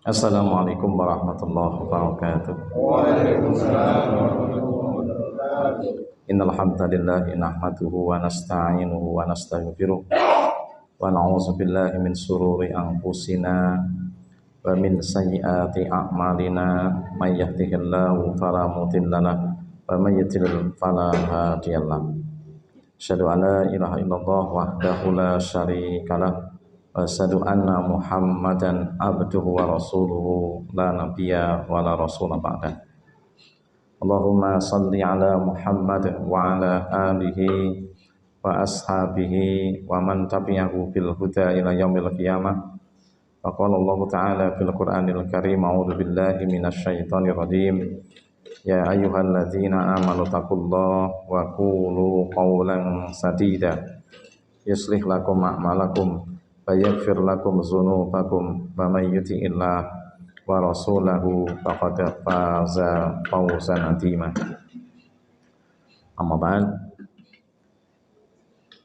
Assalamualaikum warahmatullahi wabarakatuh. Waalaikumsalam warahmatullahi wabarakatuh. Innal hamdalillah nahmaduhu wa nasta'inuhu wa nastaghfiruh wa na'udzu billahi min shururi anfusina wa min sayyiati a'malina may yahdihillahu fala mudilla lahu wa may yudlil fala hadiyalah. Asyhadu an la ilaha illallah wahdahu la syarika lah wa asyhadu anna Muhammadan abduhu wa rasuluhu la nabiyya wa la rasula ba'dah. Allahumma salli ala Muhammad wa ala alihi wa ashabihi wa man tabi'ahu bil huda ila yaumil qiyamah. Wa qala Allah ta'ala fil Qur'anil Karim, a'udzu billahi minasy syaithanir rajim. Ya ayyuhalladzina amanu taqullaha wa qulu qawlan sadida yuslih lakum a'malakum wa yaghfir lakum dzunubakum wa may yuti'illah wa rasulahu faqad faza fawzan 'azima. Amma ba'd.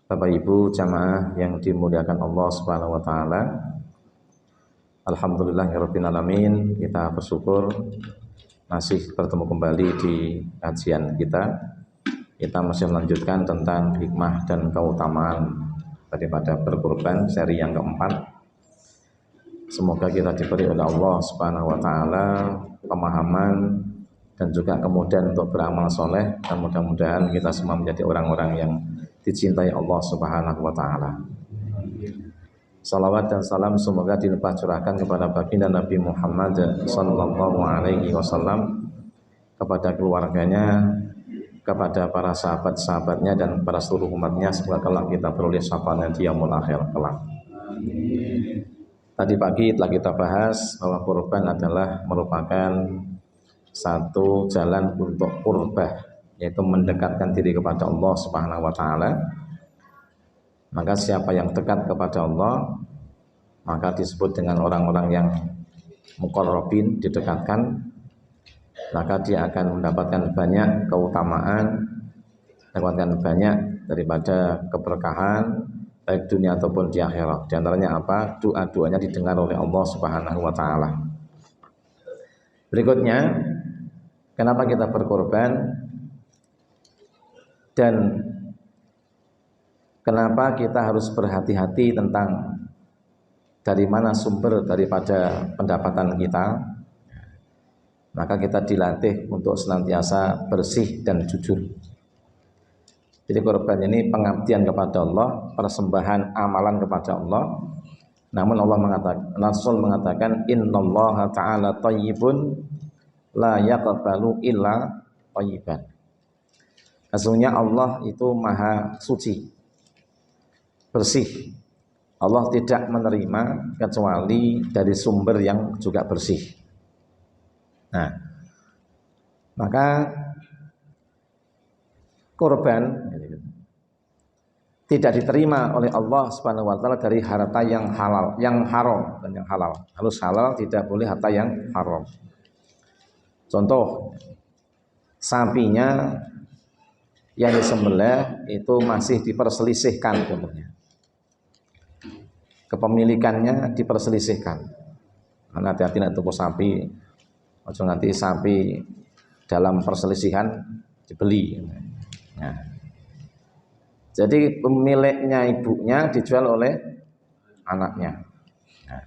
Bapak Ibu jamaah yang dimuliakan Allah Subhanahu wa taala. Alhamdulillahirabbil alamin, kita bersyukur masih bertemu kembali di kajian kita. Kita masih melanjutkan tentang hikmah dan keutamaan daripada berkurban, seri yang keempat. Semoga kita diberi oleh Allah Subhanahu wa taala pemahaman dan juga kemudian untuk beramal soleh, dan mudah-mudahan kita semua menjadi orang-orang yang dicintai Allah Subhanahu wa taala. Salawat dan salam semoga dilimpah curahkan kepada baginda Nabi Muhammad sallallahu alaihi wasallam, kepada keluarganya, kepada para sahabat-sahabatnya dan para seluruh umatnya, semoga kelak kita beroleh syafaatnya di yaumul akhir kelak. Tadi pagi telah kita bahas bahwa kurban adalah merupakan satu jalan untuk qurbah, yaitu mendekatkan diri kepada Allah Subhanahu wa taala. Maka siapa yang dekat kepada Allah, maka disebut dengan orang-orang yang muqarrabin, didekatkan, maka dia akan mendapatkan banyak keutamaan, mendapatkan banyak daripada keberkahan baik dunia ataupun di akhirat. Di antaranya apa? Doa-doanya didengar oleh Allah Subhanahu wa taala. Berikutnya, kenapa kita berkorban dan kenapa kita harus berhati-hati tentang dari mana sumber daripada pendapatan kita. Maka kita dilatih untuk senantiasa bersih dan jujur. Jadi korban ini pengabdian kepada Allah, persembahan amalan kepada Allah. Namun Allah mengatakan, Rasul mengatakan, innallaha ta'ala thayyibun la yaqbalu illa thayyiban. Sesungguhnya Allah itu maha suci, bersih. Allah tidak menerima kecuali dari sumber yang juga bersih. Nah, maka korban tidak diterima oleh Allah Subhanahu wa taala dari harta yang halal, yang haram dan yang halal. Harus halal, tidak boleh harta yang haram. Contoh, sapinya yang disembelih itu masih diperselisihkan contohnya. Kepemilikannya diperselisihkan. Nah, hati-hati nanti tuku sapi, nanti sapi dalam perselisihan dibeli. Nah, jadi pemiliknya ibunya dijual oleh anaknya. Nah,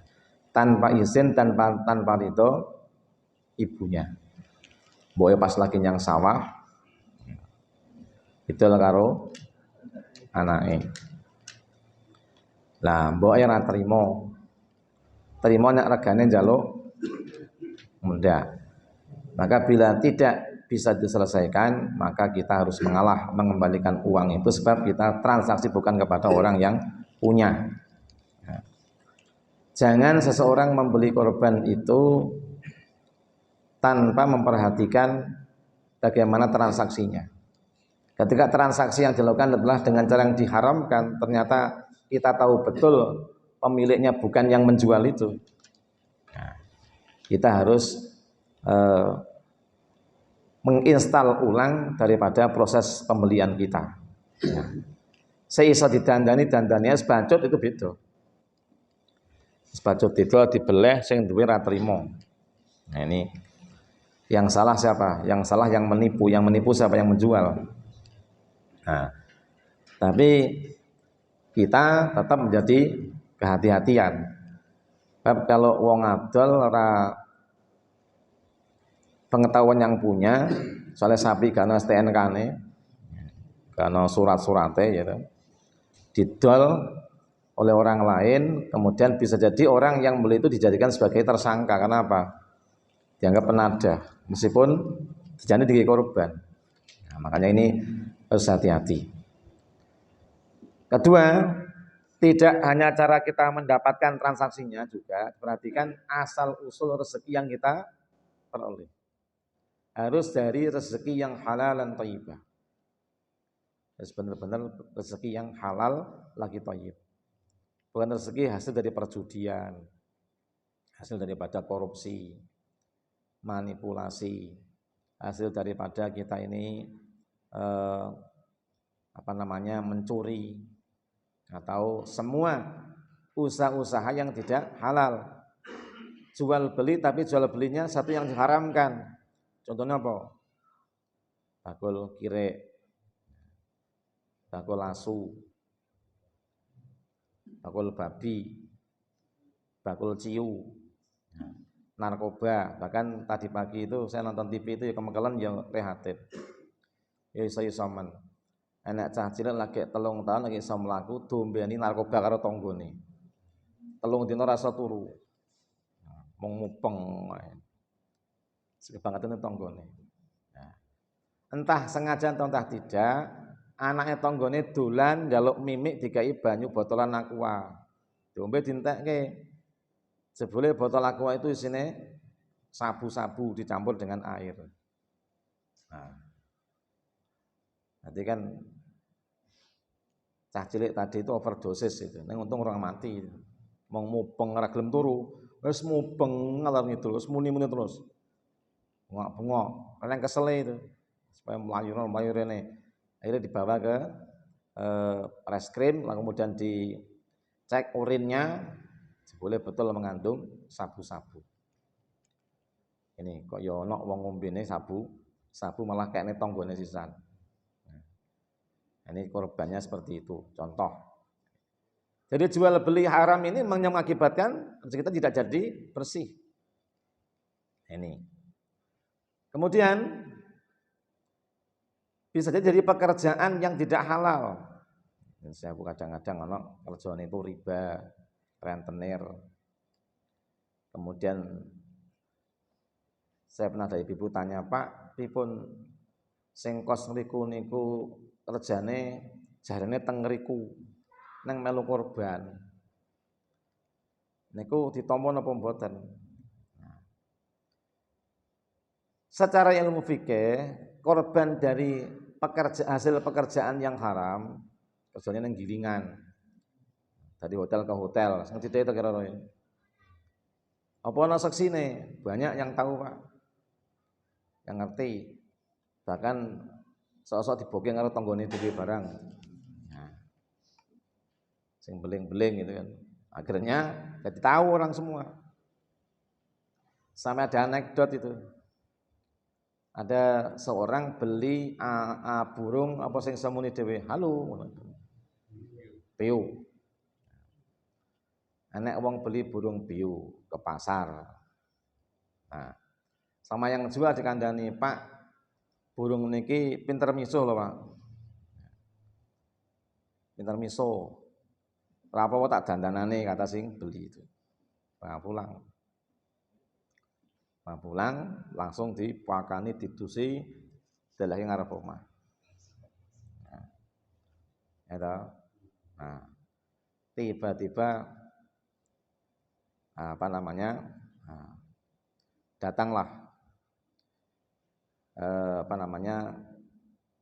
tanpa izin, tanpa ridho ibunya. Boy pas lagi yang sawah, itu karo anaknya. Lah, mbok ora trimo nek regane njaluk mudah. Maka bila tidak bisa diselesaikan, maka kita harus mengalah, mengembalikan uang itu, sebab kita transaksi bukan kepada orang yang punya. Nah, jangan seseorang membeli korban itu tanpa memperhatikan bagaimana transaksinya. Ketika transaksi yang dilakukan adalah dengan cara yang diharamkan, ternyata kita tahu betul pemiliknya bukan yang menjual itu. Nah, kita harus menginstal ulang daripada proses pembelian kita. Nah, seiso didandani, dandaninya sebancut itu beda. Baju didol dibeleh sing duwe ra trimo. Nah ini yang salah siapa? Yang salah yang menipu. Yang menipu siapa? Yang menjual. Nah, tapi kita tetap menjadi kehati-hatian. Kalau wong adol ora pengetahuan yang punya, soalnya sapi karena STNK-ne, karena surat-suratnya gitu, didol oleh orang lain, kemudian bisa jadi orang yang beli itu dijadikan sebagai tersangka. Kenapa? Dianggap penadah, meskipun dijadikan di korban. Nah, makanya ini harus hati-hati. Kedua, tidak hanya cara kita mendapatkan transaksinya, juga perhatikan asal usul rezeki yang kita peroleh. Harus dari rezeki yang halal dan thayyibah. Harus benar-benar rezeki yang halal lagi thayyib. Bukan rezeki hasil dari perjudian, hasil daripada korupsi, manipulasi, hasil daripada kita ini mencuri, atau semua usaha-usaha yang tidak halal. Jual beli, tapi jual belinya satu yang diharamkan. Contohnya apa? Bakul kirek, bakul asu, bakul babi, bakul ciu, narkoba. Bahkan tadi pagi itu saya nonton TV itu ya kemekelan yang prihatin. Ya iso men. Enak cah cilik lagi 3 tahun lagi iso mlaku dombeni narkoba karo tanggane. 3 dina rasa turu. Mung mupeng wae. Sebangetene tanggane. Nah, entah sengaja entah tidak, anaknya tanggane dolan njaluk mimik dikai banyu botolan aqua. Diombe dientekke. Jebule botol aqua itu isine sabu-sabu dicampur dengan air. Nah, nanti kan cah cilik tadi itu overdosis itu. Neng untung orang mati. Mau mupeng ora gelem turu, wis mupeng ngalor ngidul, wis muni-muni terus. Bengok-bengok, yang kesel itu. Supaya melayu rene. Akhirnya dibawa ke reskrim, lalu kemudian dicek urinnya, boleh betul mengandung sabu-sabu. Ini kok ya ono wong ngombene sabu malah kayaknya tonggone sisan. Ini korbannya seperti itu, contoh. Jadi jual beli haram ini mengakibatkan kita tidak jadi bersih. Ini. Kemudian bisa jadi pekerjaan yang tidak halal. Dan saya kadang-kadang ono kerjaan itu riba, rentenir. Kemudian saya pernah dari ibu tanya, Pak, pripun sing kos niku kerjane jarene teng ngriku nang melu korban. Niku ditampa napa mboten? Secara ilmu fikih, korban dari hasil pekerjaan yang haram, kerjanya nang gilingan. Dari hotel ke hotel, sing cedhek itu kira-kira. Apa ana saksine? Banyak yang tahu, Pak. Yang ngerti. Bahkan sok-sok dibooking karo tanggane dhewe barang. Nah. Sing beling-beling gitu kan. Akhirnya jadi tahu orang semua. Sampai ada anekdot itu. Ada seorang beli burung apa sing semuni dhewe. Halo. Piu. Enek wong beli burung piu ke pasar. Nah, sama yang jual dikandani, Pak, burung niki pinter misuh loh, Pak. Pinter misuh. Ora apa tak dandanane kata sing beli itu. Nah, pulang langsung dipakani didusi dalahe ngarep omah. Nah, tiba-tiba datanglah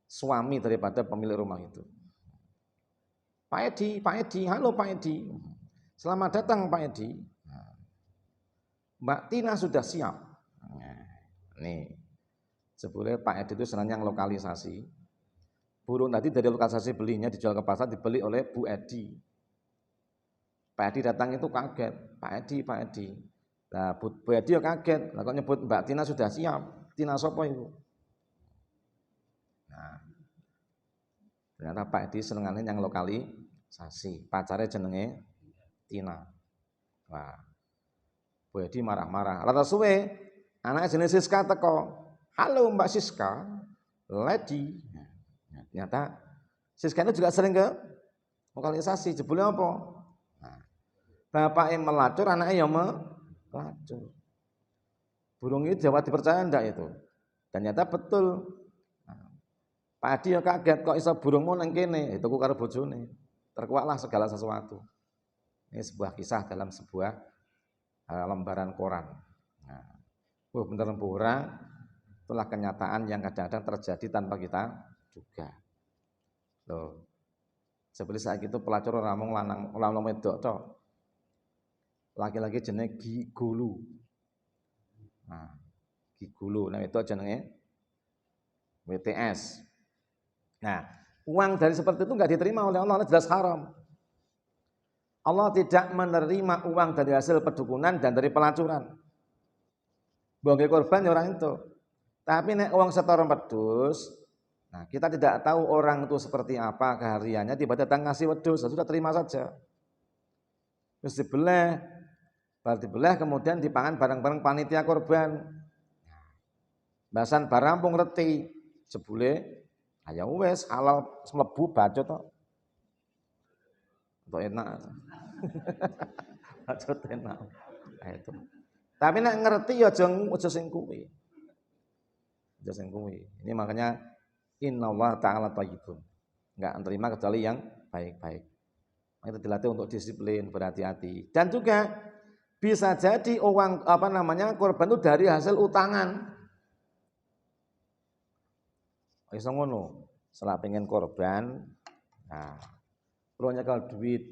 suami daripada pemilik rumah itu. Pak Edi, halo Pak Edi. Selamat datang Pak Edi. Mbak Tina sudah siap. Nih, sebetulnya Pak Edi itu senang lokalisasi. Burung tadi dari lokalisasi belinya dijual ke pasar dibeli oleh Bu Edi. Pak Edi datang itu kaget, Pak Edi. Lah Bu Edi ya kaget, lah kok nyebut Mbak Tina sudah siap. Tina sapa itu? Nah, ternyata Pak Edi senengane yang lokalisasi. Pacare jenenge Tina. Wah, Bu Edi marah-marah. Lah suwe, anaknya jenis Siska teko. Halo Mbak Siska, Lady. Nah, ternyata Siska itu juga sering ke lokalisasi. Jebule apa? Nah, bapak yang melacur, anaknya yang melacur. Burung itu Jawa dipercaya enggak itu? Dan ternyata betul. Nah, Pak Adi ya kaget kok iso burungmu nang kene, itu karo bojone. Terkuaklah segala sesuatu. Ini sebuah kisah dalam sebuah lembaran koran. Nah, bener pura, itulah kenyataan yang kadang-kadang terjadi tanpa kita duga. Loh. Seperti saat itu pelacur ramong lanang wedok tok. Laki-laki jenenge gigolo. Nah, gigolo nah itu jenenge WTS. Nah, uang dari seperti itu enggak diterima oleh Allah, jelas haram. Allah tidak menerima uang dari hasil perdukunan dan dari pelacuran. Bagi korban ya orang itu. Tapi nek uang setoran pedus, nah kita tidak tahu orang itu seperti apa kehariannya, tiba-tiba datang ngasih wedhus, sudah terima saja. Terus dibelah kemudian dipangan bareng-bareng panitia korban. Bahasan barang pun ngerti, jebule ayo wes halal mlebu bacot to. Untuk enak. Bacot enak. Nah, itu. Tapi nek ngerti ya aja sing kuwi. Aja sing kuwi. Ini makanya innallaha ta'ala thayyibun. Enggak menerima kecuali yang baik-baik. Itu dilatih untuk disiplin, berhati-hati. Dan juga bisa jadi uang korban itu dari hasil utangan. Iso ngono. Setelah pengen korban, nah, perlu nyekel duit.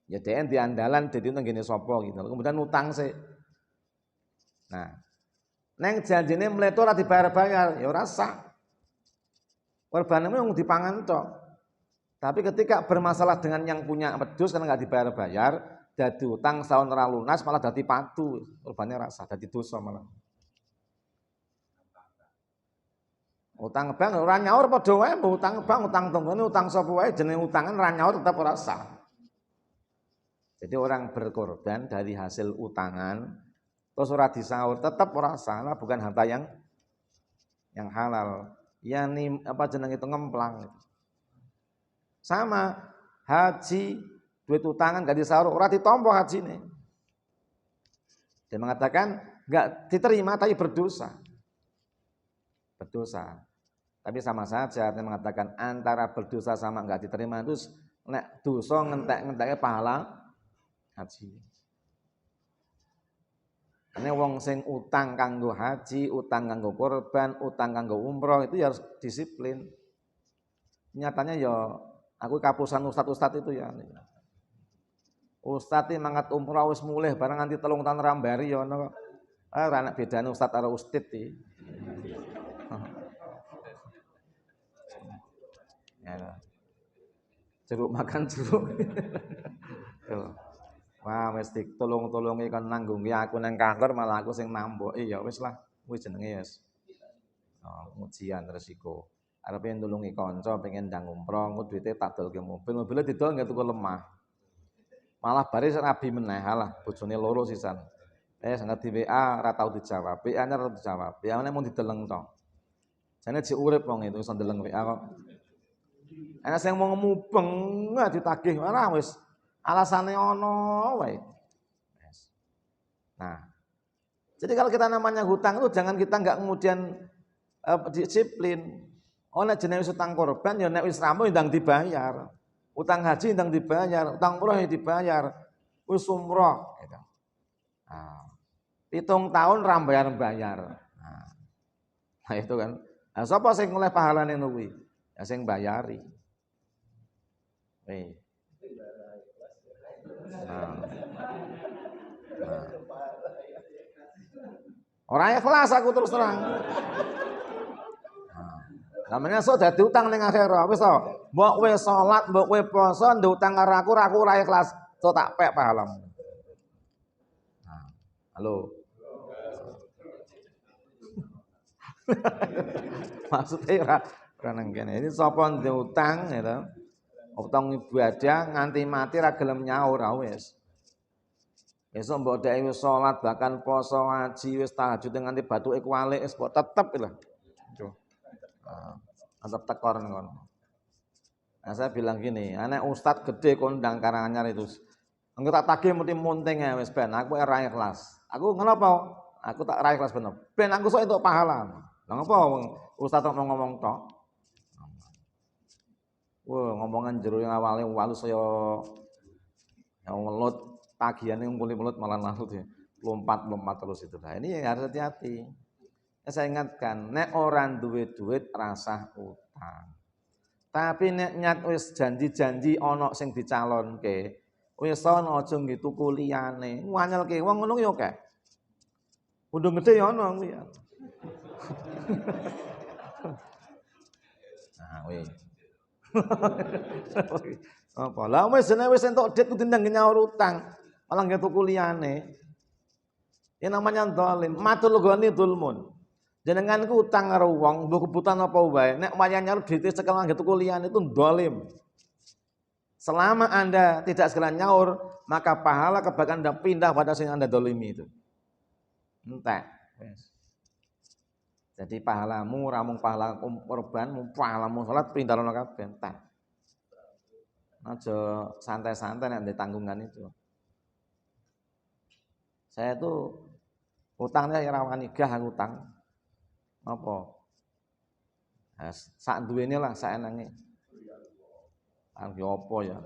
Ya DN di andalan dadi nang ngene sapa gitu. Kemudian utang sih. Nah, neng janjine mleto ora dibayar-bayar, ya ora sah. Korbanmu yang dipangan tok. Tapi ketika bermasalah dengan yang punya wedhus karena enggak dibayar-bayar, dadi utang setahun ora lunas malah dadi patu. Korbannya ora sah, dadi dosa malah. Utang bank ora nyaur padha wae, utang bank, utang tonggone, utang sapa wae jenenge utangan ora nyaur tetap ora sah. Jadi orang berkorban dari hasil utangan terus ora disaur tetap ora sah, bukan harta yang halal. Yani apa jeneng itu ngemplang. Sama haji duit utangan gak disaur ora ditampa hajine. Dia mengatakan enggak diterima tapi berdosa. Berdosa. Tapi sama saja dia mengatakan antara berdosa sama enggak diterima itu nek dosa ngentek-ngenteke pahala haji. Ini wong sing utang kanggo haji, utang kanggo korban, utang kanggo umroh itu ya harus disiplin. Nyatanya ya aku kapusan ustad-ustad itu ya. Ustad iki mangkat umroh wis mulih barang nganti 3 tahun rambari ya ono. Ora anak bedane ustad karo ustid iki. Ya. Jeruk makan jeruk. Wah, wis ditolong-tolongi kon nanggungke aku nang kantor malah aku sing namboki ya wis lah, kuwi jenenge wis. Ujian resiko. Arepe nulungi kanca pengen ndang umroh, engko duwite tak dolke mobil, mobilnya didol nggak tuku lemah. Malah baris rabi meneh, alah bojone loro sisan. Sangat di WA ora tau dijawab, WA-nya ora dijawab. WA-ne mung dideleng tok. Jane jek urip wong itu iso ndeleng WA kok. Ana sing mau mubeng ditagih, ora wis alasannya ono wae. Nah, jadi kalau kita namanya hutang itu jangan kita enggak kemudian disiplin. Nek jenenge utang korban ya nek wis rampung ndang dibayar. Utang haji ndang dibayar, utang umroh ya dibayar. Wis umroh gitu. Nah, 7 tahun ra bayar-bayar. Nah, itu kan. Nah, sapa sing oleh pahalane kuwi? Ya sing bayari. Orang ikhlas aku terus terang. Namanya so dadi utang ning akhirat wis to. Mbok kowe salat, mbok kowe poso ndek utang karo aku ora ikhlas. so tak pek pahalamu. Nah, halo. Maksudnya ora nang kene. Ini sapa ndek utang ya to? Utang ibadah nganti mati ra gelem nyaur wis. Esuk mbok dek wis salat bahkan poso ngaji wis tahajud nganti batuke kualik wis tetep lho. Tetep tekor ngono. Nah, saya bilang gini, anak ustad gede kondang Karanganyar itu. Engko tak tagih mesti munting ya wis ben aku ora ikhlas. Aku kenapa? Aku tak ra ikhlas bener. Ben aku sok entuk pahala. Lah ngapa ustad kok ngomong tok? Wah, ngomongan jero yang awalnya walus saya yang melut tagihannya ngumpul-ngumpul malah lalu ya. Lompat terus itu. Nah, ini harus hati-hati. Saya ingatkan, nek orang duit rasa utang. Tapi nek nyat wis janji-janji ana sing dicalonke, wis ana aja nggih tuku liyane. Nganyelke wong ngono ya akeh. Undung gede ya ana kuwi ya. Nah, wis. Apa? Lah wis entuk dit kudu ndang nyaur utang, malah nggih tuku liyane. Ini namanya zalim, matul ghani dzulmun. Jenengan ku utang karo wong, mbok kebutuhan apa wae, nek wayahe nyaur duit sekel nggih tuku liyane itu zalim. Selama Anda tidak segera nyaur, maka pahala kebaikan Anda pindah pada sing Anda zalimi itu. Entek. Jadi pahalamu ramung pahala korbanmu, pahalamu salat pindah ana kabeh entek. Aja santai-santai nek ndek tanggungan itu. Saya tuh utangnya rawan igah aku utang. Apa? Sak duwene lah sak enange. Angge apa ya?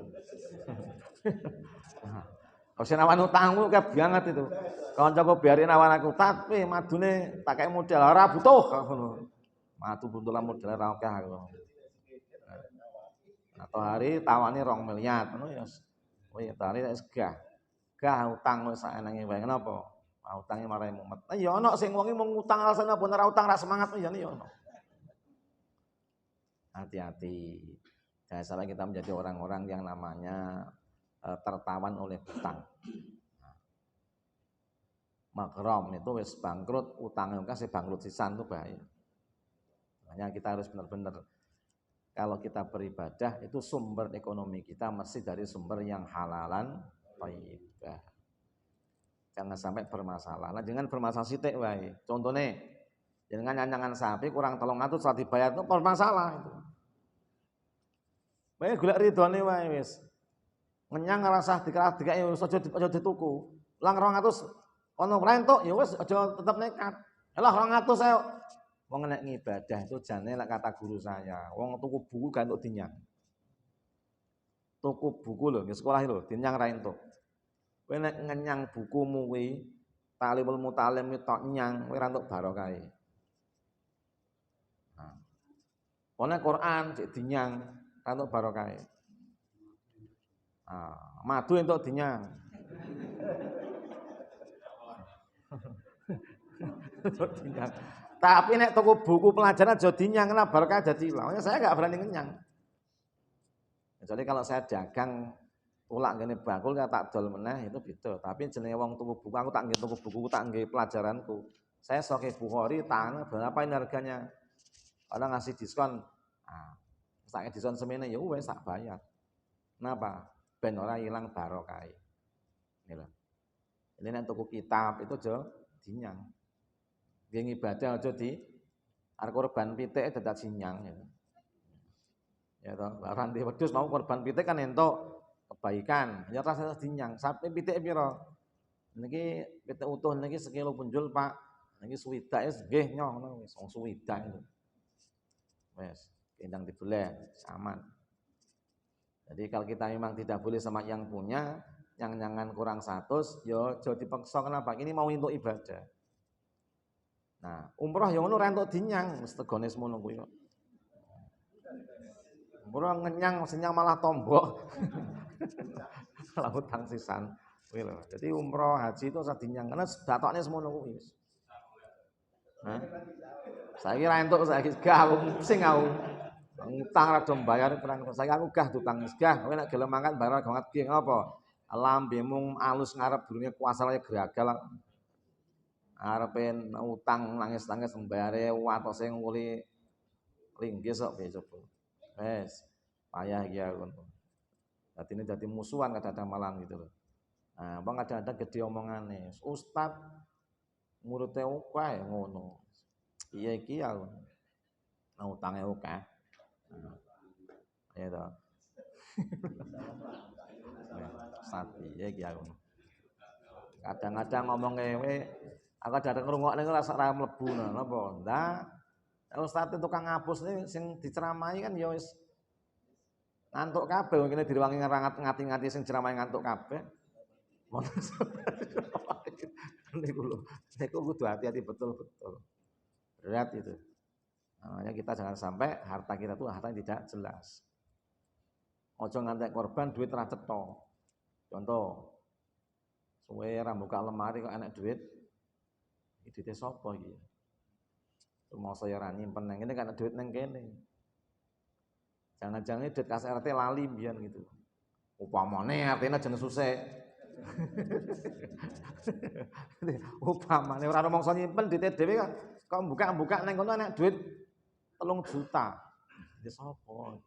Wis rawan utangmu kabeh banget itu. Kancaku biarin awan aku tapi madune tak kei modal ora butuh ngono. Madu buntulan modal ora akeh aku. Atau hari tawani 2 miliar ngono ya. Oh ya tari wis gah. Gah utang wis sak enange wae. Kenapa? Utange marai mumet. Ya ana sing wonge mung utang alasan apa ora utang ra semangat ya ono. Hati-hati. Jangan sampai kita menjadi orang-orang yang namanya tertawan oleh hutang. Makrom itu wis bangkrut, utangnya kasih bangkrut sisan itu bahaya. Makanya kita harus benar-benar kalau kita beribadah itu sumber ekonomi kita mesti dari sumber yang halalan thayyibah. Jangan sampai bermasalah. Nah, jangan bermasalah sithik wae. Contohnya, jangan nyanyangan sapi kurang 300 saat dibayar itu bermasalah itu. Wae golek ridhone wae wis. Ngenyang ngrasah dikerah-dikai aja dituku. Lang 200 ono rentok ya wis aja tetep nekat. Lah 200 ayo. Wong nek ngibadah itu jane lek kata guru saya, wong tuku buku gak entuk dinyang. Tuku buku lho, nggih sekolah lho, dinyang ra entuk. Kowe nek ngenyang bukumu kuwi, Talimul Mutalim tok nyang, kowe ora entuk barokahe. Nah. Ono Quran cek dinyang, ora entuk barokahe. Ah, madu entuk dinyang. Dinyang. Tapi nek toko buku pelajaran aja dinyang kena barokah dadi ilang. Saya enggak berani ngenyang. Kecuali kalau saya dagang ulak ngene bakul tak dol meneh itu beda. Tapi jenenge wong tuku buku, aku tak nggih tuku buku, tak nggih pelajaranku. Saya Sahih Bukhari tanya berapa ini harganya. Kalau ngasih diskon, saya diskon semene ya wis tak bayar. Kenapa? Ben ora ilang barokah. Ini lho. Ini nek tuku kitab itu aja dinyang. Dia ibadah aja di arep korban pitik dadak sinyang ya. Ya toh, ranti wedhus mau korban pitik kan entuk kebaikan, ya rasa dinyang. Sapi pitik pira? Niki pitik utuh niki sekilo punjul, Pak. Niki suwidak wis nggih nyoh ngono wis wong suwidak itu. Wes, kendang dibelah aman. Jadi kalau kita memang tidak boleh sama yang punya, yang jangan kurang 100, yo aja dipaksa kenapa? Ini mau untuk ibadah. Nah, umroh yang ngono ra entuk dinyang, mesti tegone semono kuwi kok. Umroh ngenyang senyang malah tombok. Lah utang sisan. Kuwi lho. Jadi umroh haji itu usah dinyang karena datokne semono kuwi. Hah? Saiki ra entuk saiki gah sing aku. Utang ra do mbayar kurang. Saiki aku gah utang gah, kowe nek gelem mangkat bayar banget ki ngapa? Lambemu alus ngarep durunge kuasa kaya geragal. Arepe utang nangis-nangis mbare watose nguli linggis kok piye coba. Wes, payah iki aku. Dadine dadi musuhan kadang-kadang malah gitu loh. Nah, bang kadang-kadang gede omongane. Ustad muridé akeh ngono. Iya iki aku. Utange akeh. Ya toh. Ustad iya iki aku. Kadang-kadang ngomong ngewe, aku kadang ngrungokne rasa ra mlebu napa. Ndak. Ustad itu tukang ngapus nih sing diceramahi kan ya wis ngantuk kabeh wong kene direwangi ngati-ngati sing ceramah ngantuk kabeh. Niku kudu hati-hati betul-betul. Berat itu. Makanya kita jangan sampai harta kita tuh harta yang tidak jelas. Ojo ngantek korban duit ra cetha. Contoh, suwe ra buka lemari kok enak duit. Iki duite sapa iki? Rumangsa ya ra nyimpen nang kene kan duit nang kene. Jangan-jangan duit kas RT lali mbiyen gitu. Upamane artinya jenis susah. Upamane ora rumangsa nyimpen duit dhewe kok buka-buka nang kono enak duit 3 juta. Ya sapa?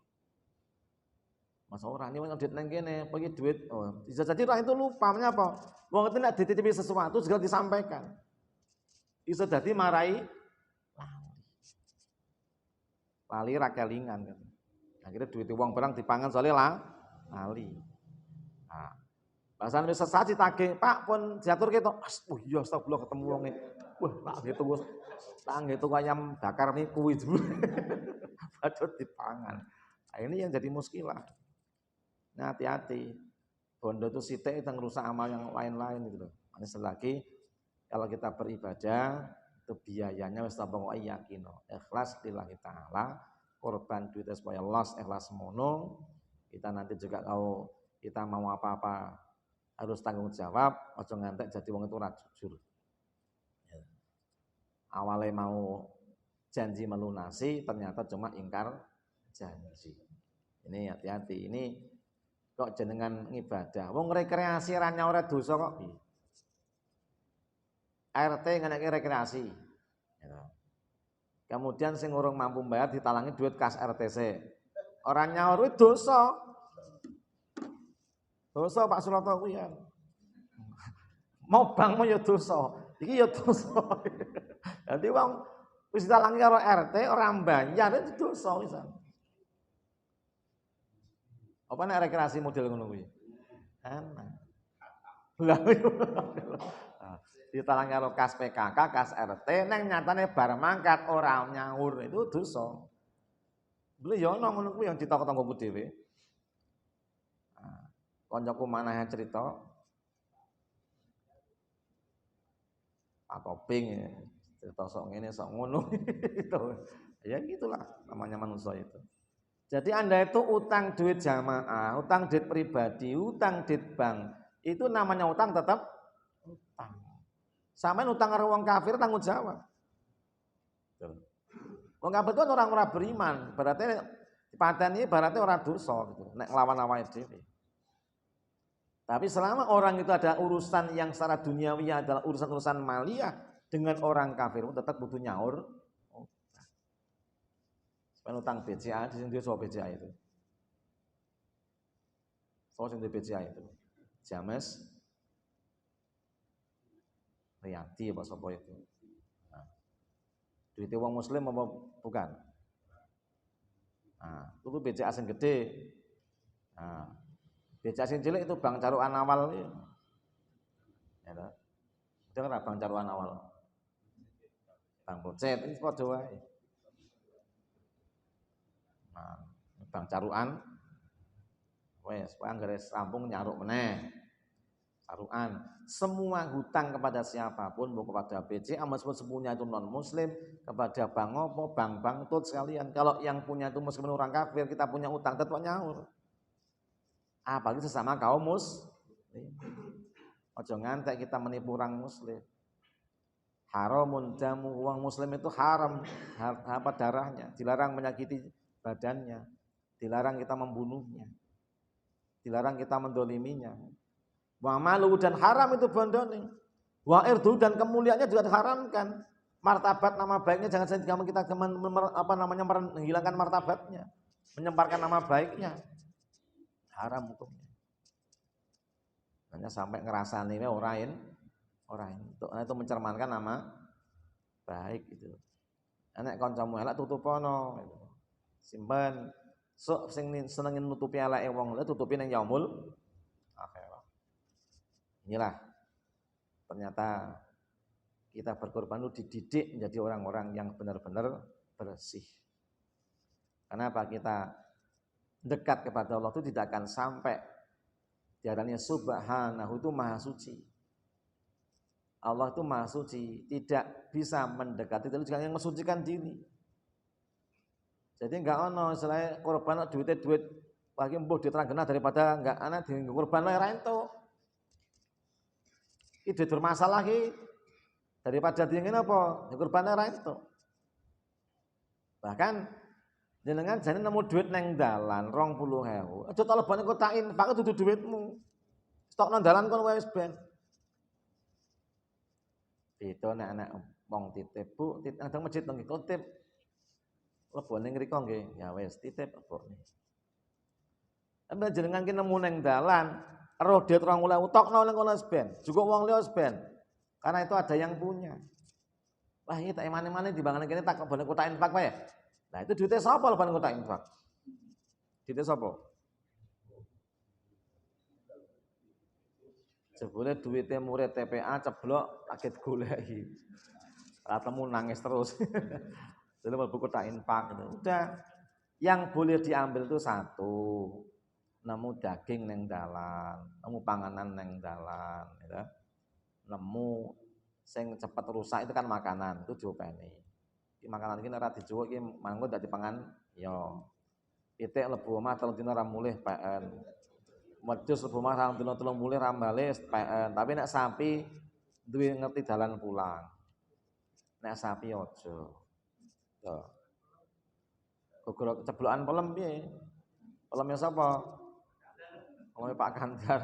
Masa orang ini duit nang kene, pergi duit. Oh, bisa jadi orang itu lupa apa? Wong itu nek dititipi sesuatu segera disampaikan. Bisa jadi marahi lali ra kelingan kan. Akhirnya duit wong barang dipangan soalnya lali. Nah, bahasane wis sesaji tagih, Pak pun diatur ketok. Oh iya astagfirullah ketemu wonge. Wah, tak gitu bos. Tak gitu ayam bakar nih kuwi. Padahal dipangan. Nah, ini yang jadi muskilah. Nah, hati-hati. Bondo itu sithik itu ngerusak amal yang lain-lain gitu loh. Makanya selagi kalau kita beribadah itu biayanya wis tambah yakin, ikhlas lillahi taala, korban duitnya supaya loss ikhlas semono. Kita nanti juga kalau kita mau apa-apa harus tanggung jawab, ojo ngantek jadi wong itu ora jujur. Awalnya mau janji melunasi, ternyata cuma ingkar janji. Ini hati-hati. Ini kok jenengan ngibadah. Wong rekreasi ra nyaur dosa kok. RT ngeneki rekreasi. Kemudian sing urung mampu bayar ditalangi duit kas RTC. Orang nyaur itu dosa. Dosa Pak Suroto kuwi ya. Mau bangmu ya dosa. Iki ya dosa. Jadi wong wis ditalangi karo RT orang bayar itu dosa wisan. Apa nek rekreasi model ngono kuwi? Enak. Lah ditalangi karo kas PKK, kas RT neng nyatane bar mangkat ora nyaur itu dosa. Lha ya ono ngono kuwi yang ditakok tanggoku dhewe. Koncoku manahe cerita Pak Toping ya, cerita sok ngene sok ngono gitu. Ya gitulah namanya manusia itu. Jadi Anda itu utang duit jamaah, utang duit pribadi, utang duit bank, itu namanya utang tetap utang. Sampeyan utang karo wong kafir tanggung jawab. Wong kafir itu orang-orang beriman, berarti pateni berarti orang dosa gitu, nek nglawan awake dhewe. Tapi selama orang itu ada urusan yang secara duniawi adalah urusan-urusan maliyah dengan orang kafir tetap butuh nyaur. Utang BCA, di sini soal BCA itu. Soal sini BCA itu. James Riyadi apa sapa itu. Nah, duit wong muslim apa bukan? Nah, itu BCA sing gede. Nah, BCA sing cilik itu Bank Caruan Awal ya. Ya toh. Itu kan Bank Caruan Awal. Bank Bocet ini padha wae. Nah, Bank Caruan wes anggere rampung nyaruk meneh. Caruan. Semua hutang kepada siapapun, mau kepada BCA meskipun semuanya itu non muslim, kepada bank opo, bank-bank tut sekalian. Kalau yang punya itu meskipun orang kafir, kita punya utang tetap nyaur. Apalagi sesama kaum muslim. Ojo ngantek kita menipu orang muslim. Haramun jamu, uang muslim itu haram apa darahnya, dilarang menyakiti badannya, dilarang kita membunuhnya, dilarang kita mendoliminya. Wa malu dan haram itu bondone. Wa irdu dan kemuliaannya juga diharamkan. Martabat nama baiknya jangan sampai kita menghilangkan martabatnya, menyemparkan nama baiknya. Haram hukumnya. Hanya sampai ngerasani orang itu mencerminkan nama baik itu. Nek kancamu elek tutupono gitu. Simpen sok sing senengin nutupi eleke wong lha tutupi ning yaumul akhirah. Inilah ternyata kita berkorban itu dididik menjadi orang-orang yang benar-benar bersih. Kenapa kita dekat kepada Allah itu tidak akan sampai diarani subhanahu itu maha suci. Allah itu maha suci, tidak bisa mendekati itu juga yang mensucikan diri. Jadi enggak ono selain korban duit bagi mbuh diteranggenah daripada enggak ana di korban lae ra entuk. Iki bermasalah iki daripada dingin apa? Ya kurbane ra entuk. Bahkan jenengan jane nemu duit nang dalan 20.000. Aja tak lebone kotak infak dudu duitmu. Stok nang dalan kono wis ben. Itu nek anak wong titip, Bu, nang masjid nang titip. Lebone ngriko nggih. Ya wis titip lebone. Ambil jenengan ki nemu nang dalan, roh duit 20.000 tokno nang kono wis ben. Juga wong liya wis ben. Karena itu ada yang punya. Wah ini tak emane-mane di bangunan kene tak boleh kotak infak wae. Nah itu duitnya sapa leban kotak infak? Duitnya sapa? Jebule duitnya murid TPA ceblok kaget goleki. Ora temu nangis terus. Jadi mlebu kotak infak gitu. Udah yang boleh diambil itu satu. Nemu daging neng dalan, nemu panganan neng dalan, gitu. Nemu sing cepet rusak itu kan makanan itu diopeni. Iki makanan iki ora dijual iki mangko dak dipangan ya. Pitik lebu omah 3 dina ra mulih PN. Wedhus lebu omah 3 dina 3 mulih ra bali PN. Tapi nek sapi duwe ngerti dalan pulang. Nek sapi aja. Tuh. Gogoro ceblokan pelem piye? Pelemnya sapa? Peleme Pak Ganjar.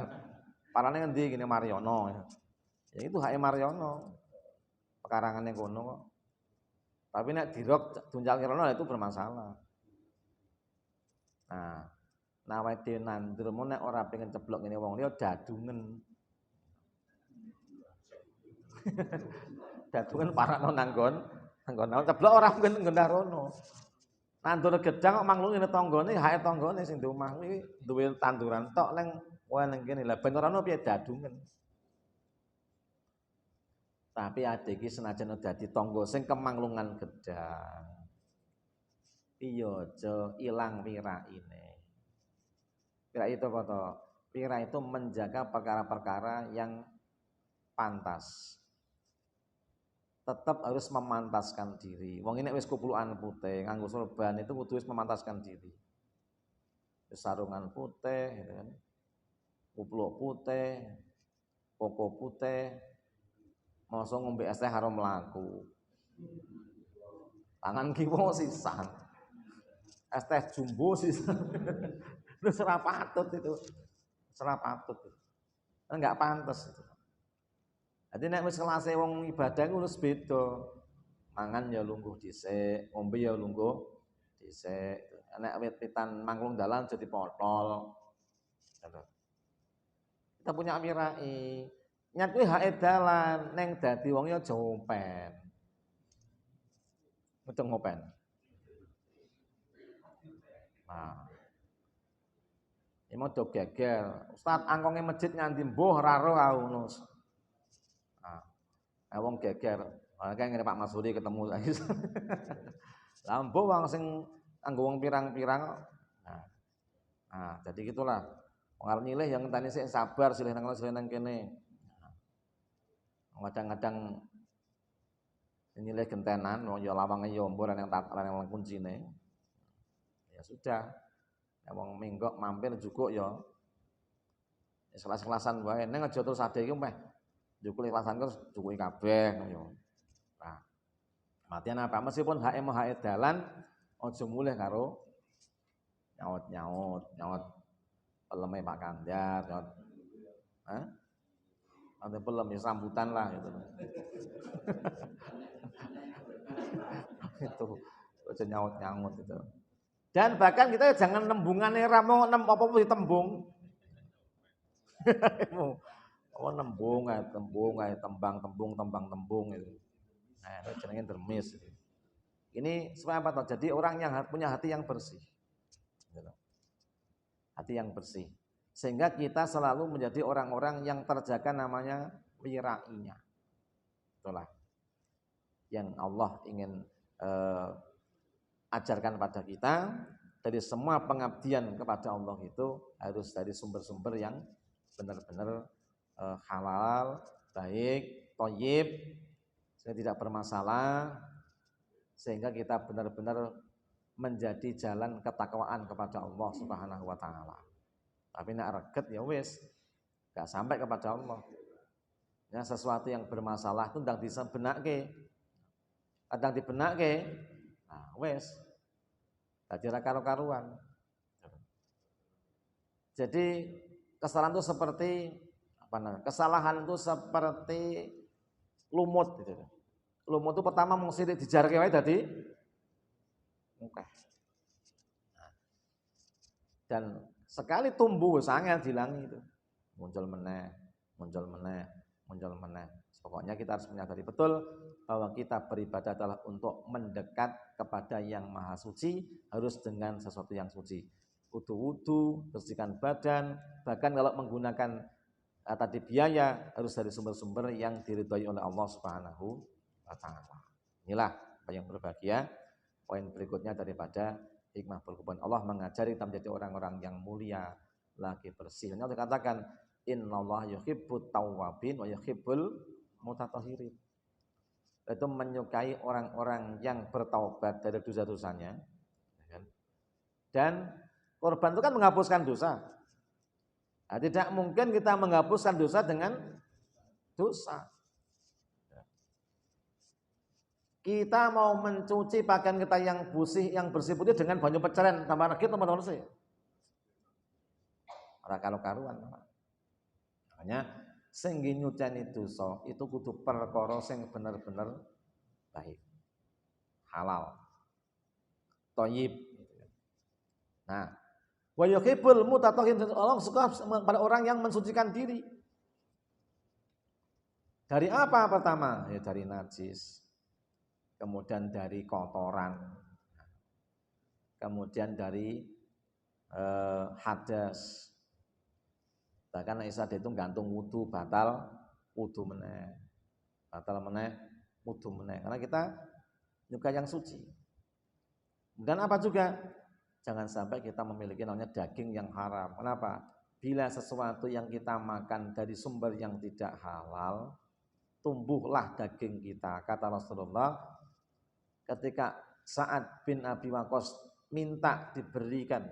Parane ngendi gini Mariono. Ya itu hak Mariono. Pekarangannya kono kok. Tapi nek dirok tunjal kirono itu bermasalah. Nah, nawete nandur nek ora pengen ceblok ngene wong liya dadungen. Dadungen parakno nanggon ceblok ora mungkin nggondah rono. Nandur gedang kok manglung ngene tanggane, hake tanggane sing di omah kuwi duwe tanduran tok ning wae ning kene. Lah ben ora ono piye dadungen. Tapi ade iki senajan dadi tangga sing kemanglungan gedang. Iya aja ilang piraine. Pira itu apa to? Pira itu menjaga perkara-perkara yang pantas. Tetap harus memantaskan diri. Wong ini wis kuplukan putih, nganggo sorban itu kudu wis memantaskan diri. Sarungan putih gitu kan. Kupluk putih, koko putih, masa ngombe es teh karo mlaku. Tangan kiwa sisan. Es teh jumbo sisan. Lu ora patut itu. Ora patut. Enggak pantas itu. Jadi nek wis kelase wong ibadah ku wis beda. Mangan ya lungguh dhisik, ngombe ya lungguh dhisik. Nek wit-witan mangklung dalan jadi potol. Kita punya amirai. Nyat kuwi hake dalan, neng dadi wong ya aja ngopen. Mudeng ngopen. Nah. Iki mau do geger. Ustaz angkonge masjid nganti mbuh ora ro aku ngono. Nah, wong geger. Kayak ngene Pak Masudi ketemu lagi. Lah mbuh wong sing anggo wong pirang-pirang. Nah, jadi gitulah. Wong arep nyilih yang ngenteni sik sabar silih nang kene. Kadang-kadang nyilih gentenan, ya lawange ya mbur yang kuncine. Ya sudah. Ya wong menggok mampir juga ya. Ikhlas-ikhlasan wae. Ning aja terus ade iki meh njukul ikhlasan terus dukuhi kabeh ngono. Nah. Matian apa meskipun hak dalan aja mulih karo nyaut peleme Pak Ganjar, nyaut. Nanti belum ya sambutan lah gitu. Itu aja nyaut-nyaut itu. Dan bahkan kita jangan nembungannya ramo apa-apa ditembung. Oh nembung kayak tembang tembung itu. Nah, itu jenenge dermis. Ini supaya apa toh? Jadi orang yang punya hati yang bersih. Gitu. Hati yang bersih. Sehingga kita selalu menjadi orang-orang yang terjaga namanya wirainya. Itulah yang Allah ingin ajarkan pada kita. Dari semua pengabdian kepada Allah itu harus dari sumber-sumber yang benar-benar halal, baik, thayyib, sehingga tidak bermasalah, sehingga kita benar-benar menjadi jalan ketakwaan kepada Allah Subhanahu wa taala. Tapi nek reget ya wis, enggak sampai kepada Allah. Ya sesuatu yang bermasalah itu ndang bisa benake. Kadang dibenake, nah wis dadi ra karo-karuan. Jadi kesalahan itu seperti apa namanya? Kesalahan itu seperti lumut gitu. Lumut itu pertama mung sithik dijarke wae dadi mungkeh. Dan sekali tumbuh sangat dilangi itu. Muncul meneh. Pokoknya kita harus menyadari betul bahwa kita beribadah adalah untuk mendekat kepada yang maha suci, harus dengan sesuatu yang suci. Wudu, bersihkan badan, bahkan kalau menggunakan tadi biaya harus dari sumber-sumber yang diridhoi oleh Allah Subhanahu wa taala. Inilah yang berbahagia. Poin berikutnya daripada hikmah berkebun. Allah mengajari kita menjadi orang-orang yang mulia, lagi bersih. Allah katakan, innallaha yuhibbut tawwabin wa yuhibbul mutatahhirin. Itu menyukai orang-orang yang bertaubat dari dosa-dosanya. Dan korban itu kan menghapuskan dosa. Nah, tidak mungkin kita menghapuskan dosa dengan dosa. Kita mau mencuci pakaian kita yang bersih putih dengan banyu peceren tambah regit teman-teman sih. Ora karo-karuan. Makanya sing nyuceni dosa itu kudu perkara sing bener-bener baik. Halal. Thayyib. Nah, wa yuhibbul mutatahhirin, Allah suka pada orang yang mensucikan diri. Dari apa pertama? Ya dari najis. Kemudian dari kotoran. Kemudian dari hadas. Bahkan Aisyah itu gantung wudu batal wudu meneh. Batal meneh wudu meneh. Karena kita juga yang suci. Dan apa juga? Jangan sampai kita memiliki namanya daging yang haram. Kenapa? Bila sesuatu yang kita makan dari sumber yang tidak halal, tumbuhlah daging kita. Kata Rasulullah, ketika Sa'ad bin Abi Waqqas minta diberikan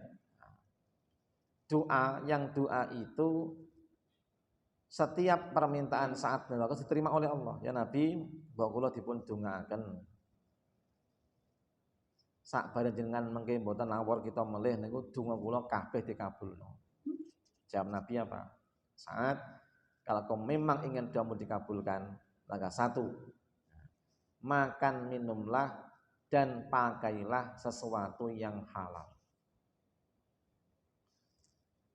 doa, yang doa itu setiap permintaan Sa'ad bin Abi Waqqas diterima oleh Allah. Ya Nabi, mbok kula dipun dongaaken sak bareng jenengan mengke mboten nawar kita melih niku donga kula kabeh dikabulno. Jawab Nabi apa? Saat kalau kau memang ingin doamu dikabulkan, maka satu, makan minumlah dan pakailah sesuatu yang halal.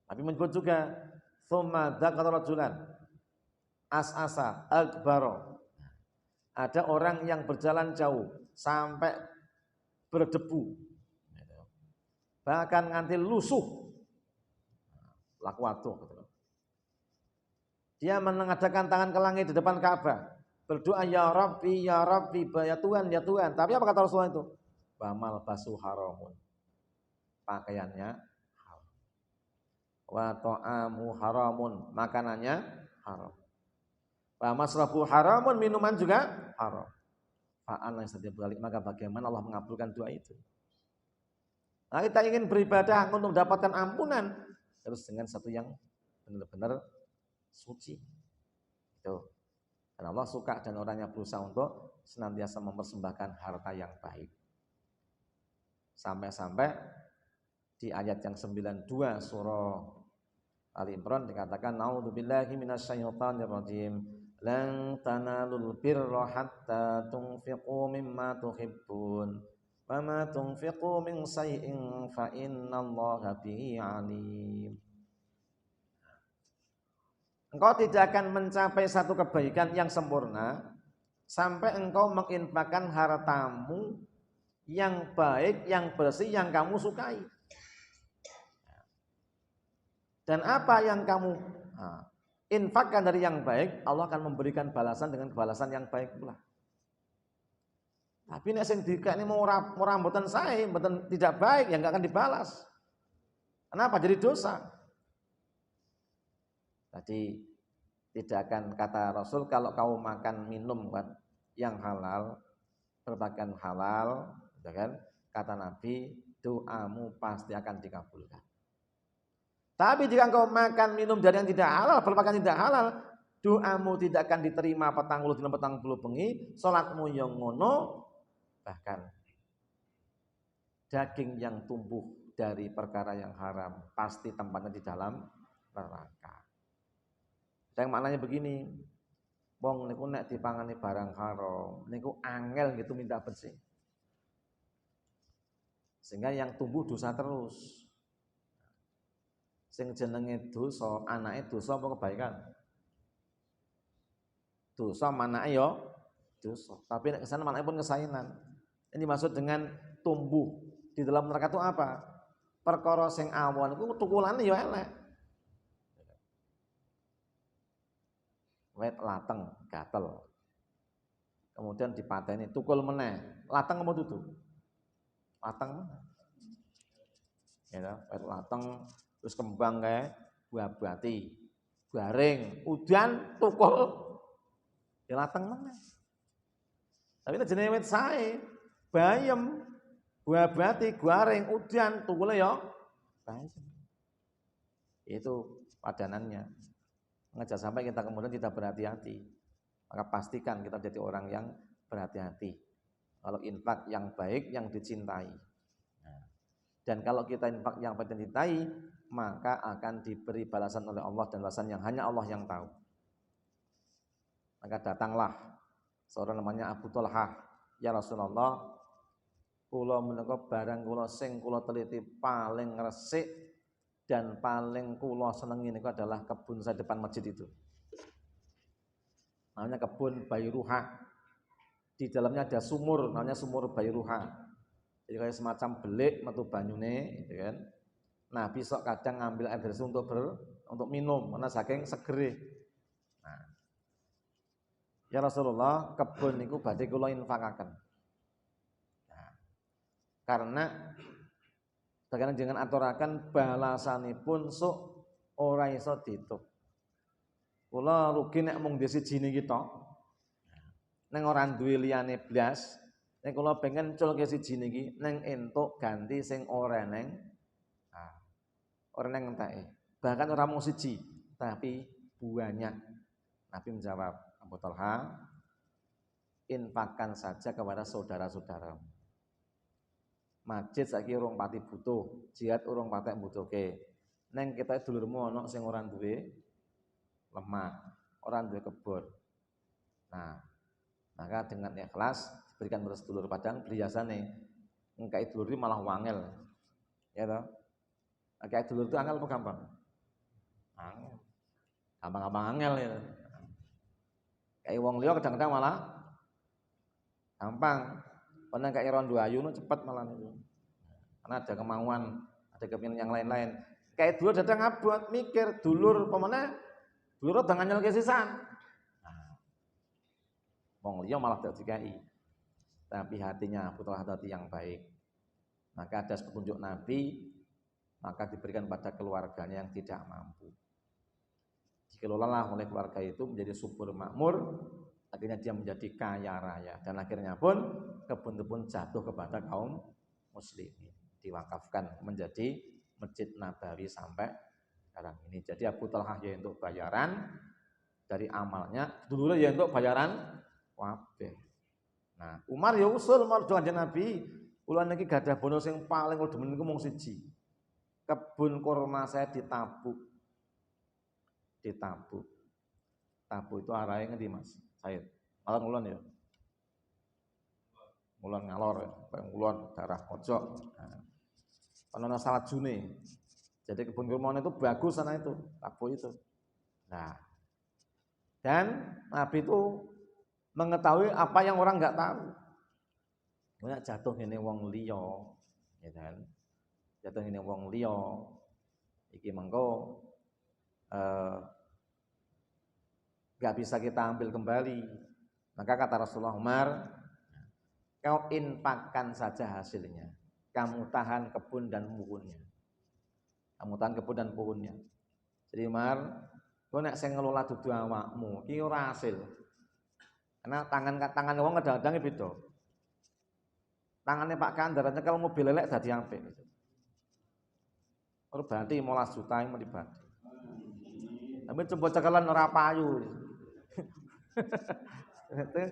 Nabi menyebut juga tsumma dzakara rajulan as'asa akbaro. Ada orang yang berjalan jauh sampai berdebu, bahkan nganti lusuh, laku atuh. Dia mengadakan tangan ke langit di depan Ka'bah, berdoa ya Rabbi, ya Tuhan, ya Tuhan. Tapi apa kata Rasulullah itu? Bamal basu haramun, pakaiannya haram. Wa ta'amu haramun, makanannya haram. Wa masrabu haramun, minuman juga haram. Fa'an yang saja balik, maka bagaimana Allah mengabulkan doa itu? Nah, kita ingin beribadah untuk mendapatkan ampunan harus dengan satu yang benar-benar suci. Itu. Karena Allah suka dan orangnya berusaha untuk senantiasa mempersembahkan harta yang baik. Sampai-sampai di ayat yang 92 surah Ali Imran dikatakan a'udzubillahi minasyaitonirrajim. Lan tanalul birra hatta tunfiqu mimma tuhibbun. Wa ma tunfiqu min shay'in fa innallaha bihi alim. Engkau tidak akan mencapai satu kebaikan yang sempurna sampai engkau menginfakkan hartamu yang baik, yang bersih, yang kamu sukai. Dan apa yang kamu infakkan dari yang baik, Allah akan memberikan balasan dengan balasan yang baik pula. Tapi nek sing dikene mau rambutan sae, mboten tidak baik, yang enggak akan dibalas. Kenapa? Jadi dosa. Tadi tidak akan, kata Rasul, kalau kamu makan minum kan yang halal, berpakaian halal, kan? Kata Nabi, doamu pasti akan dikabulkan. Tapi jika engkau makan minum dari yang tidak halal, berpakaian tidak halal, doamu tidak akan diterima petang puluh dina petang puluh bengi, salatmu yang ngono, bahkan daging yang tumbuh dari perkara yang haram pasti tempatnya di dalam neraka. Yang maknanya begini, wong niku nek dipangani barang haram, niku angel gitu minta bersih. Sehingga yang tumbuh dosa terus. Sing jenenge dosa, anake dosa apa kebaikan? Dosa manake ya dosa. Tapi nek kesana manake pun kesainan. Ini maksud dengan tumbuh di dalam neraka itu apa? Perkara sing awon iku tukulane ya elek. Wet lateng, gatel. Kemudian dipateni, tukul meneh. Lateng apa dudu? Lateng meneh. Ya, wet lateng terus kembang kayak buah bati, garing, udan, tukul, ya lateng mana? Tapi itu jenis wit sae, bayem, buah bati, garing, udan, tukul ya, bayem. Itu padanannya. Ngajak sampai kita kemudian tidak berhati-hati, maka pastikan kita jadi orang yang berhati-hati. Kalau infak yang baik, yang dicintai. Dan kalau kita infak yang baik dan dicintai, maka akan diberi balasan oleh Allah dan balasan yang hanya Allah yang tahu. Maka datanglah seorang namanya Abu Thalhah, ya Rasulullah, kula menika barang kula sing kula teliti paling resik dan paling kula senengi niku adalah kebun saya depan masjid itu. Namanya kebun Bayruha. Di dalamnya ada sumur, namanya sumur Bayruha. Jadi kayak semacam belik metu banyune, gitu kan. Nah, besok kadang ngambil air dari situ untuk minum, karena saking segere. Nah, ya Rasulullah, kebun niku badhe kula infakaken. Nah, karena sekarang jangan aturaken balasanipun sok ora iso diitung. Kula rugi nek mung dhewe siji niki tok. Ning ora duwe liyane blas, nek kula pengen culke siji niki ning entuk ganti sing ora ning orang yang ngentake. Bahkan orang mau siji, tapi banyak. Nabi menjawab, Abu Thalhah, infakkan saja kepada saudara-saudara. Masjid saiki urung pati butuh, jihad urung patek butuhke. Neng kita dulurmu ana sing ora duwe lemah, ora duwe kebun. Nah, maka dengan ikhlas diberikan pada sedulur padang biasane engkai dulur malah wangel. Ya toh? Kayak dulur itu angel apa gampang? Angel. Gampang-gampang angel ya. Kayak wong liya kadang-kadang malah gampang. Padahal kayak rondo ayu cepat malah itu. Karena ada kemauan, ada keinginan yang lain-lain. Kayak dulur datang abot mikir dulur pemene dulur udah nganyel ke sisan. Wong liya malah dak dikai. Tapi hatinya putra hati yang baik. Maka ada petunjuk Nabi, maka diberikan pada keluarganya yang tidak mampu. Dikelolalah oleh keluarga itu menjadi subur makmur, akhirnya dia menjadi kaya raya dan akhirnya pun kebun pun jatuh kepada kaum muslimin, diwakafkan menjadi Masjid Nabawi sampai sekarang ini. Jadi Abu Thalhah ya untuk bayaran dari amalnya, dulu ya untuk bayaran wabeh. Nah, Umar ya usul marjuan Nabi, kula niki gadah bonus yang paling kula demen niku mung siji. Kebun kurma saya ditabuk. ditabuh. Tabuh itu arahnya ngendi Mas Said? Malah ngulon ya. Ngulon ngalor ya, ngulon daerah pojok. Nah, ana salajune. Jadi kebun kurma itu bagus sana itu, tabuh itu. Nah, dan Nabi itu mengetahui apa yang orang nggak tahu. Nek jatuh ngene wong liya, ya kan? Jatuh ngene wong liya iki mengko nggak bisa kita ambil kembali. Maka kata Rasulullah, Umar, kau infakkan saja hasilnya. Kamu tahan kebun dan puhunnya. Kamu tahan kebun dan puhunnya. Jadi Umar, kau nek sing ngelola dudu awakmu, iki ora hasil. Karena tangan wong kadang-kadang beda. Tangannya Pak Kandar nyekel mobil lelek dadi apik. Ora berarti 15 juta yang melibati. Tapi coba cekelan ora payu.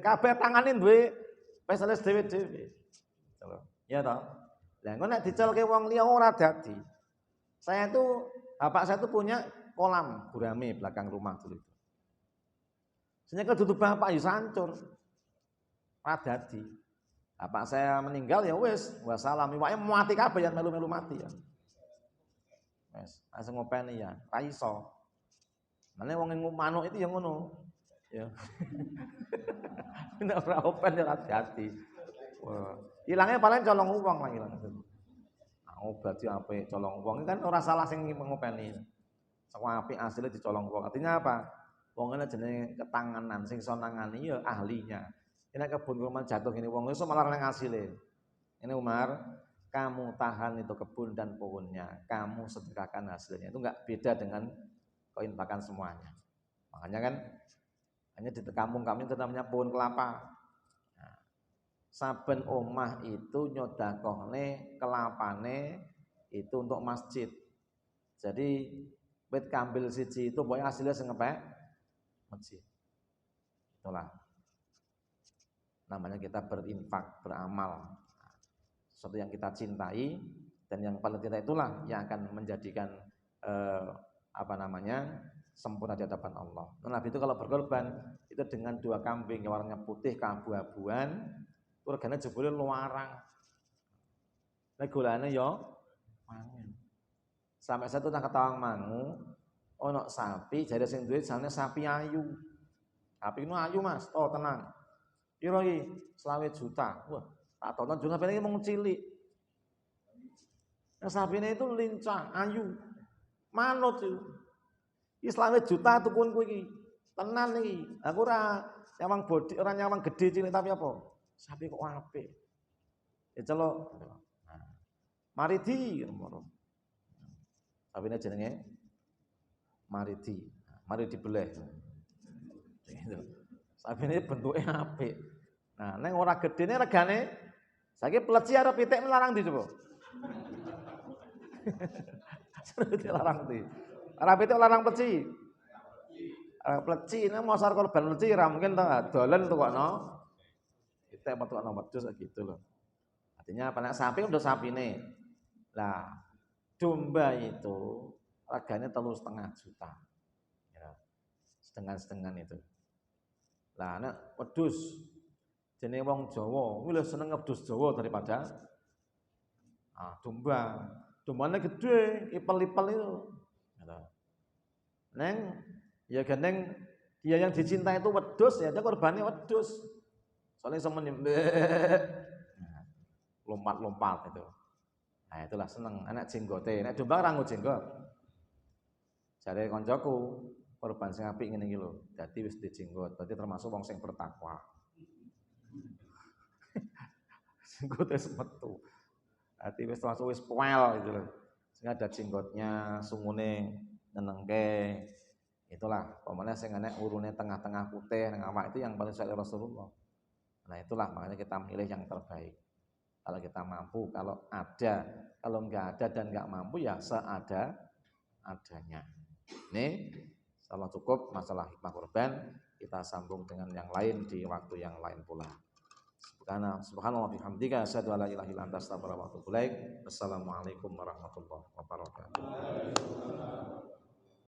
Kabeh tangane duwe spesialis dhewe-dhewe. Ya toh? Lah engko nek dicelke wong liya ora dadi. Bapak saya itu punya kolam gurame belakang rumah dulu itu. Senyekel dudu bapak ya sancur. Ora dadi. Bapak saya meninggal ya wis, wassalam. Iwake mati kabeh ya melu-melu mati ya. Wis, langsung ngopeni ya, ra iso. Mane wong manuk itu ya ngono. Ya. Nek ora open ya hati-hati. Wah, ilangnya paling colong uang lah ilang. Nah, obat yo apik colong uang kan ora salah sing ngopeni. Saka apik asline dicolong uang. Artinya apa? Wong ngene jenenge ketanganan sing iso nangani ya ahlinya. Nek kebun kurma jatuh ngene wong iso malah nang asile. Ini Umar, kamu tahan itu kebun dan pohonnya, kamu sedekahkan hasilnya. Itu enggak beda dengan kau infakkan semuanya. Makanya kan hanya di kampung kami itu namanya pohon kelapa. Nah, saben omah itu nyodakohne kelapane itu untuk masjid. Jadi wit kambil siji itu pokoknya hasilnya sengepek masjid. Itulah namanya kita berinfak, beramal. Sesuatu yang kita cintai dan yang paling cinta itulah yang akan menjadikan sempurna di hadapan Allah. Nah, Nabi itu kalau berkorban itu dengan 2 kambing yang warnanya putih keabu-abuan, regane jebule luarang. Nek golane yo mangan. Sampai satu nang ketawang mangu, ono sapi, jare sing duwe jane sapi ayu. Sapi itu ayu Mas, oh tenang. Piro iki? 20 juta. Wah, tak tonton juga sapi ini mung cilik. Nah, sapine itu lincah, ayu. Manut itu. Islame juta tukunku iki. Tenan iki. Aku ora nyawang bodi, ora nyawang gede cilik tapi apa? Sapi kok apik. Ya celok. Nah, Maridi ngono. Sapine jenenge Maridi. Mari dibeleh. Sapine bentuke apik. Nah, ning ora gedene regane saiki pleci arep pitik melarang ndi coba? Pitik larang ndi? Ora pitik larang pleci. Pleci nek mosar korban pleci ora mungkin ta dolen tukokno. Pitik apa tukokno wedhus gitu loh. Artinya apa nek sapi udah sapine. Lah, domba itu regane 3,5 juta. Ya. Setengah-setengah itu. Lah nek wedhus jenenge wong Jawa, kuwi luwih seneng wedhus Jawa daripada domba. Dombane gede, ipel-ipel itu. Gitu. Neng ya gandeng dia yang dicintai itu wedhus ya, dia korbannya wedhus. Soalnya sama lompat-lompat itu. Nah, itulah seneng anak jenggote. Nek domba ora nggo jenggot. Jare koncoku, korban sing apik ngene iki lho. Dadi wis dijenggot, berarti termasuk wong sing bertakwa. Jenggot wis metu. Dadi wis termasuk wis poel gitu lho. Sing ada jenggotnya, sungune nyenengke. Itulah, pokoknya sing enek urune tengah-tengah putih nang awak itu yang paling sesuai Rasulullah. Nah, itulah makanya kita milih yang terbaik. Kalau kita mampu, kalau ada, kalau enggak ada dan enggak mampu ya adanya. Ini salah cukup masalah hikmah kurban, kita sambung dengan yang lain di waktu yang lain pula. Subhanallah bihamdika asyhadu an la ilaha illa anta astaghfiruka wa atubu ilaik. Wassalamualaikum warahmatullahi wabarakatuh.